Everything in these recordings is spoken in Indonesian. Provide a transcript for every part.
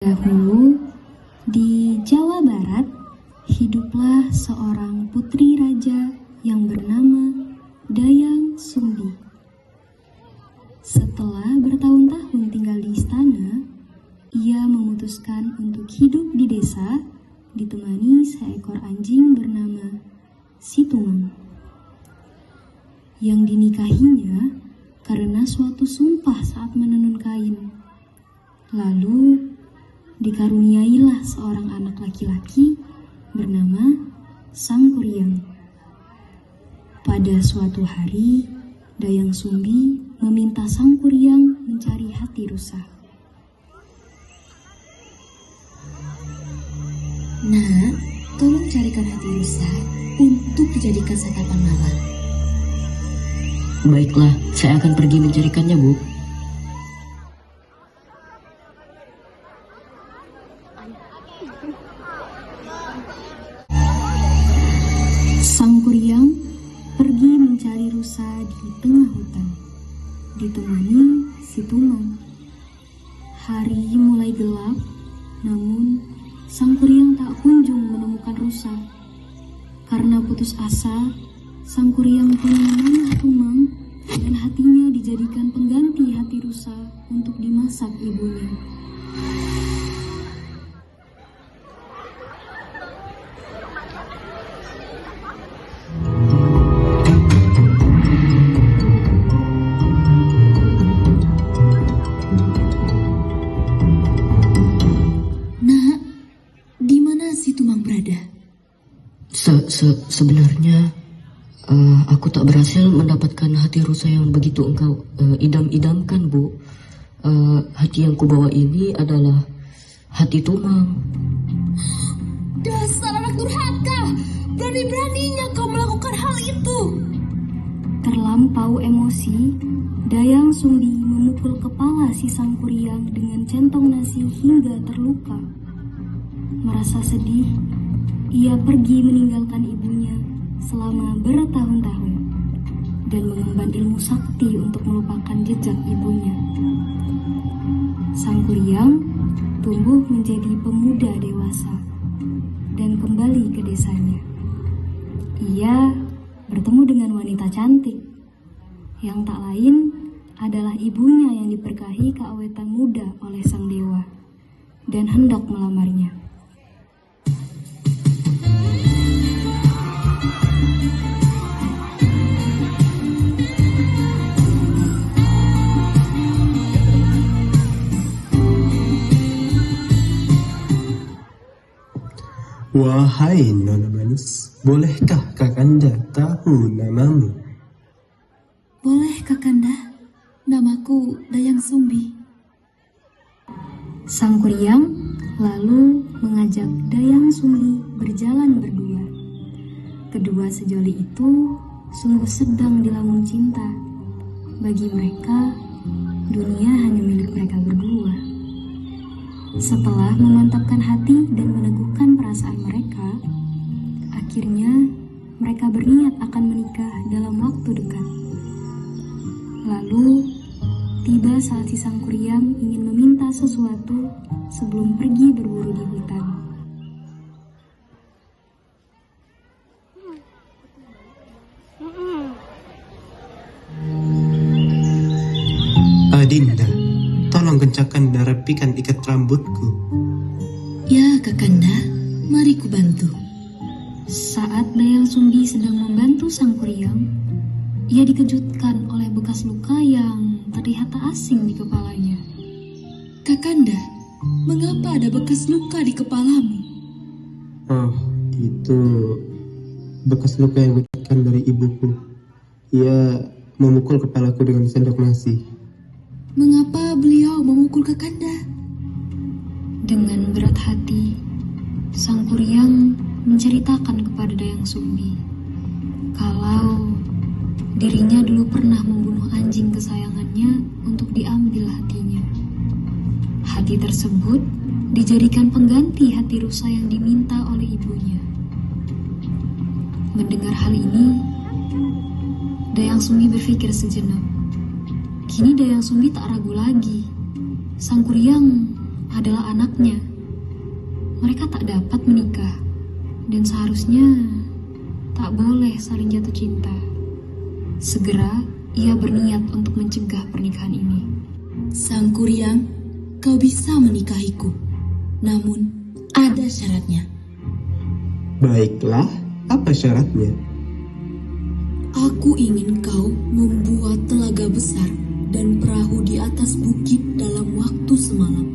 Dahulu, di Jawa Barat, hiduplah seorang putri raja yang bernama Dayang Sumbi. Setelah bertahun-tahun tinggal di istana, ia memutuskan untuk hidup di desa ditemani seekor anjing bernama Situmang yang dinikahinya karena suatu sumpah saat menenun kain. Lalu dikaruniailah seorang anak laki-laki bernama Sangkuriang. Pada suatu hari, Dayang Sumbi meminta Sangkuriang mencari hati rusa. Nak, tolong carikan hati rusa untuk dijadikan santapan malam. Baiklah, saya akan pergi mencarikannya, Bu. Sangkuriang pergi mencari rusa di tengah hutan, ditemani Situmang. Hari mulai gelap, namun Sangkuriang tak kunjung menemukan rusa. Karena putus asa, Sangkuriang pun menanah Tumang dan hatinya dijadikan pengganti hati rusa untuk dimasak ibunya. Nak, di mana si Tumang berada? Sebenarnya aku tak berhasil mendapatkan hati rusa yang begitu engkau idam-idamkan, Bu. Hati yang kubawa ini adalah hati Tumang. Dasar anak durhaka! Berani-beraninya kau melakukan hal itu! Terlampau emosi, Dayang Sumbi memukul kepala si Sangkuriang dengan centong nasi hingga terluka. Merasa sedih, ia pergi meninggalkan ibunya selama bertahun-tahun dan mengemban ilmu sakti untuk melupakan jejak ibunya. Sangkuriang tumbuh menjadi pemuda dewasa dan kembali ke desanya. Ia bertemu dengan wanita cantik yang tak lain adalah ibunya yang diberkahi keawetan muda oleh sang dewa dan hendak melamarnya. Wahai Nona Manis, bolehkah Kakanda tahu namamu? Boleh, Kakanda. Namaku Dayang Sumbi. Sangkuriang lalu mengajak Dayang Sumbi berjalan berdua. Kedua sejoli itu sungguh sedang dilamun cinta. Bagi mereka, dunia hanya milik mereka berdua. Setelah memantapkan hati dan meneguhkan perasaan mereka, akhirnya mereka berniat akan menikah dalam waktu dekat. Lalu, tiba saat si Sangkuriang ingin meminta sesuatu sebelum pergi berburu di hutan. Adinda, tolong kencangkan dan rapikan ikat rambutku. Ya, Kakanda. Mari ku bantu. Saat Dayang Sumbi sedang membantu Sangkuriang, ia dikejutkan oleh bekas luka yang terlihat tak asing di kepalanya. Kakanda, mengapa ada bekas luka di kepalamu? Oh, itu bekas luka yang kucapkan dari ibuku. Ia memukul kepalaku dengan sendok nasi. Mengapa beliau memukul Kakanda? Dengan berat hati, Sangkuriang menceritakan kepada Dayang Sumbi kalau dirinya dulu pernah membunuh anjing kesayangannya untuk diambil hatinya. Hati tersebut dijadikan pengganti hati rusa yang diminta oleh ibunya. Mendengar hal ini, Dayang Sumbi berpikir sejenak. Kini Dayang Sumbi tak ragu lagi. Sangkuriang adalah anaknya. Mereka tak dapat menikah dan seharusnya tak boleh saling jatuh cinta. Segera ia berniat untuk mencegah pernikahan ini. Sang Kuryang, kau bisa menikahiku. Namun, ada syaratnya. Baiklah, apa syaratnya? Aku ingin kau membuat telaga besar dan perahu di atas bukit dalam waktu semalam.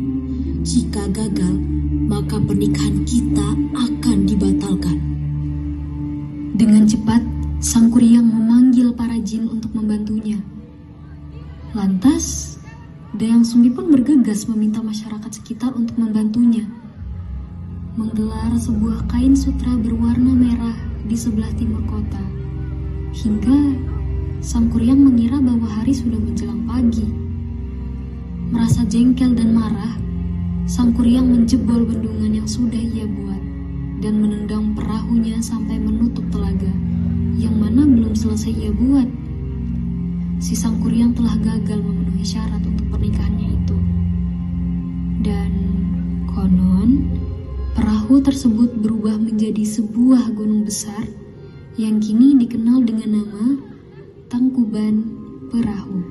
Jika gagal, maka pernikahan kita akan dibatalkan. Dengan cepat, Sang Kuryang memanggil para jin untuk membantunya. Lantas, Dayang Sumbi pun bergegas meminta masyarakat sekitar untuk membantunya. Menggelar sebuah kain sutra berwarna merah di sebelah timur kota. Hingga Sang Kuryang mengira bahwa hari sudah menjelang pagi. Merasa jengkel dan marah, Sang Kuryang menjebol bendungan yang sudah ia buat dan menendang perahunya sampai menutup telaga, yang mana belum selesai ia buat. Si Sang Kuryang telah gagal memenuhi syarat untuk pernikahannya itu. Dan konon, perahu tersebut berubah menjadi sebuah gunung besar yang kini dikenal dengan nama Tangkuban Perahu.